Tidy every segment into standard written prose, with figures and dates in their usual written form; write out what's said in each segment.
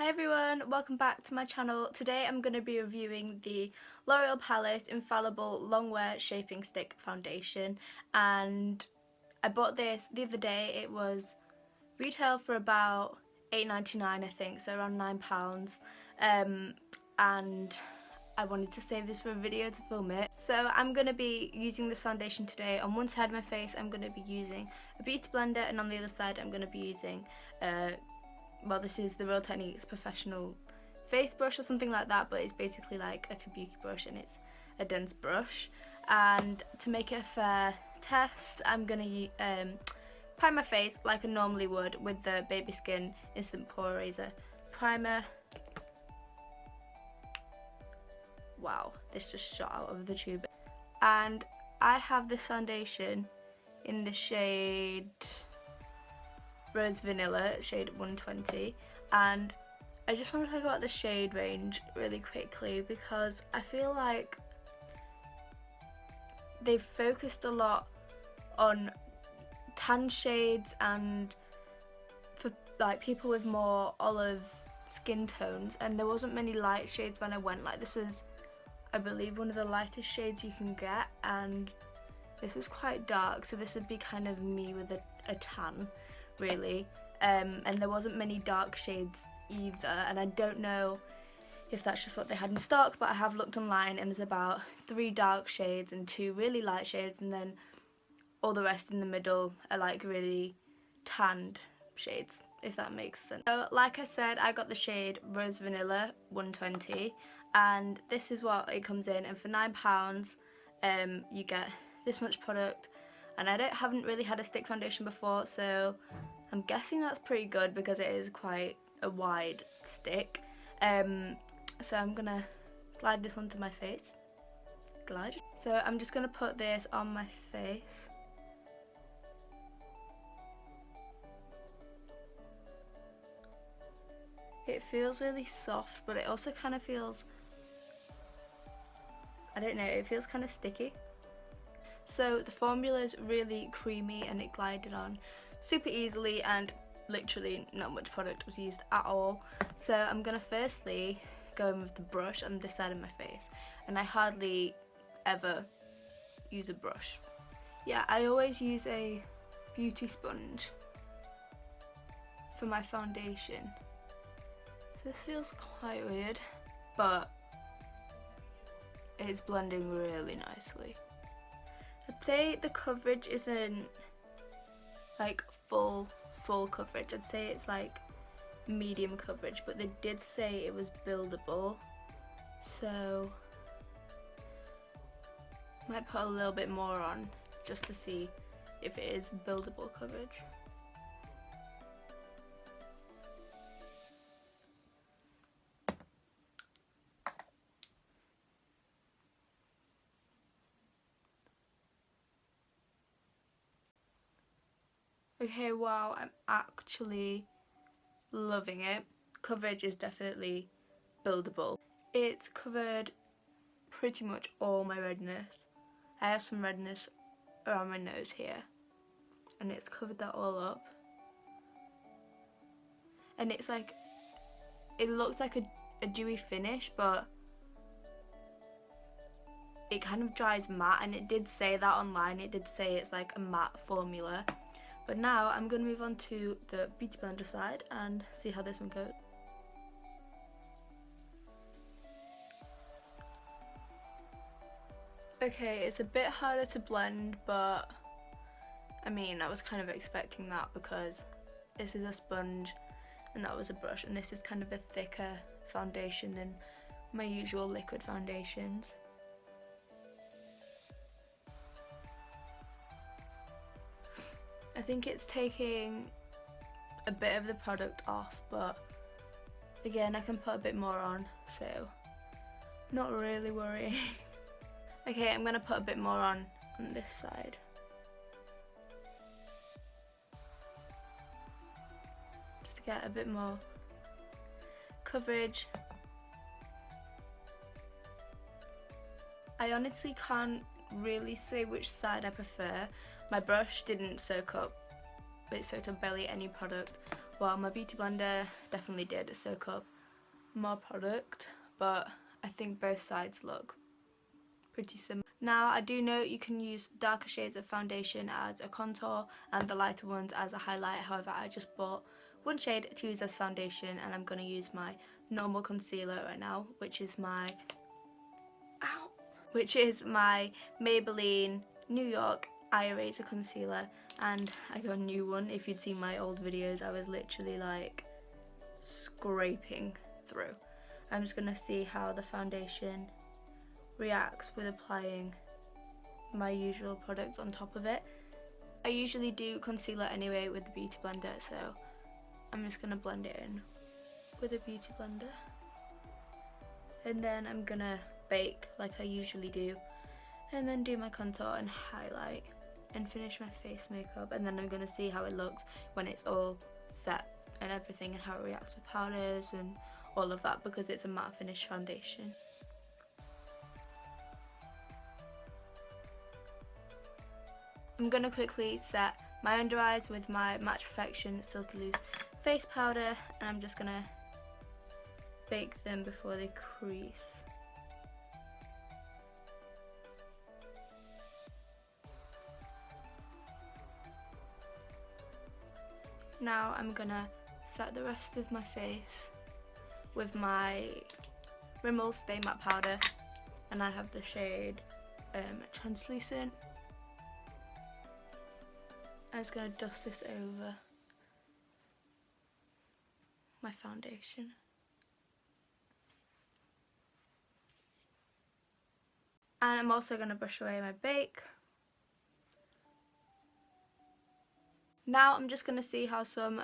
Hi everyone, welcome back to my channel. Today I'm going to be reviewing the L'Oreal Paris Infallible Longwear Shaping Stick Foundation, and I bought this the other day. It was retail for about £8.99 I think, so around £9, and I wanted to save this for a video to film it. So I'm going to be using this foundation today. On one side of my face I'm going to be using a beauty blender, and on the other side I'm going to be using well, this is the Real Techniques professional face brush or something like that, but it's basically like a kabuki brush and it's a dense brush. And to make it a fair test, I'm going to prime my face like I normally would with the Baby Skin Instant Pore Eraser Primer. Wow, this just shot out of the tube. And I have this foundation in the shade Rose Vanilla, shade 120, and I just want to talk about the shade range really quickly because I feel like they've focused a lot on tan shades and for like people with more olive skin tones, and there wasn't many light shades when I went. Like, this was, I believe, one of the lightest shades you can get, and this was quite dark, so this would be kind of me with a tan really, and there wasn't many dark shades either, and I don't know if that's just what they had in stock, but I have looked online and there's about 3 dark shades and 2 really light shades, and then all the rest in the middle are like really tanned shades, if that makes sense. So like I said, I got the shade Rose Vanilla 120, and this is what it comes in, and for £9 you get this much product. And I haven't really had a stick foundation before, so I'm guessing that's pretty good because it is quite a wide stick. So I'm gonna glide this onto my face. Glide. So I'm just gonna put this on my face. It feels really soft, but it also kind of feels, I don't know, it feels kind of sticky. So the formula is really creamy and it glided on super easily, and literally not much product was used at all. So I'm going to firstly go in with the brush on this side of my face, and I hardly ever use a brush. Yeah, I always use a beauty sponge for my foundation. So this feels quite weird, but it's blending really nicely. I'd say the coverage isn't like full coverage. I'd say it's like medium coverage, but they did say it was buildable, so might put a little bit more on just to see if it is buildable coverage. Okay, wow, I'm actually loving it. Coverage is definitely buildable. It's covered pretty much all my redness. I have some redness around my nose here, and it's covered that all up. And it's like, it looks like a dewy finish, but it kind of dries matte, and it did say that online. It did say it's like a matte formula. But now I'm going to move on to the beauty blender side and see how this one goes. Okay, it's a bit harder to blend, but I mean, I was kind of expecting that because this is a sponge and that was a brush, and this is kind of a thicker foundation than my usual liquid foundations. I think it's taking a bit of the product off, but again, I can put a bit more on, so not really worrying. Okay, I'm going to put a bit more on this side. Just to get a bit more coverage. I honestly can't really say which side I prefer. My brush didn't soak up, it soaked up barely any product well, my beauty blender definitely did soak up more product, but I think both sides look pretty similar. Now I do know you can use darker shades of foundation as a contour and the lighter ones as a highlight. However, I just bought one shade to use as foundation, and I'm going to use my normal concealer right now, which is my Maybelline New York Eye Eraser Concealer. And I got a new one. If you'd seen my old videos, I was literally like scraping through. I'm just going to see how the foundation reacts with applying my usual product on top of it. I usually do concealer anyway with the beauty blender, so I'm just going to blend it in with a beauty blender. And then I'm going to bake like I usually do, and then do my contour and highlight and finish my face makeup. And then I'm going to see how it looks when it's all set and everything, and how it reacts with powders and all of that, because it's a matte finish foundation. I'm going to quickly set my under eyes with my Match Perfection Silky Loose face powder, and I'm just going to bake them before they crease. Now I'm going to set the rest of my face with my Rimmel Stay Matte Powder, and I have the shade Translucent. I'm just going to dust this over my foundation. And I'm also going to brush away my bake. Now I'm just going to see how some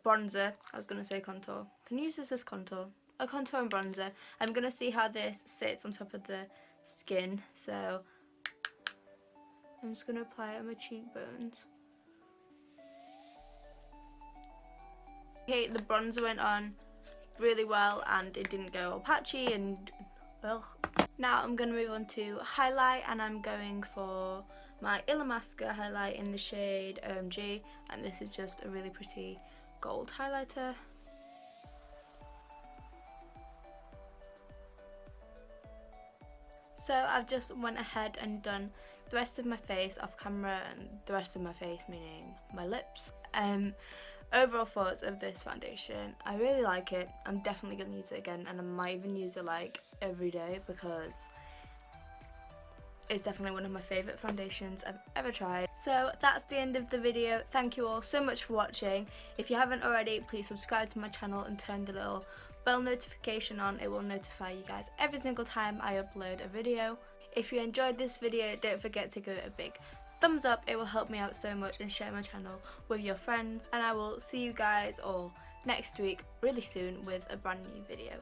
bronzer, I was going to say contour, can use this as contour, a contour and bronzer. I'm going to see how this sits on top of the skin, so I'm just going to apply it on my cheekbones. Okay, the bronzer went on really well and it didn't go all patchy and ugh. Now I'm going to move on to highlight, and I'm going for my Illamasqua highlight in the shade OMG, and this is just a really pretty gold highlighter. So I've just went ahead and done the rest of my face off camera, and the rest of my face meaning my lips. Overall thoughts of this foundation, I really like it. I'm definitely going to use it again, and I might even use it like every day, because it's definitely one of my favourite foundations I've ever tried. So that's the end of the video. Thank you all so much for watching. If you haven't already, please subscribe to my channel and turn the little bell notification on. It will notify you guys every single time I upload a video. If you enjoyed this video, don't forget to give it a big thumbs up. It will help me out so much, and share my channel with your friends. And I will see you guys all next week really soon with a brand new video.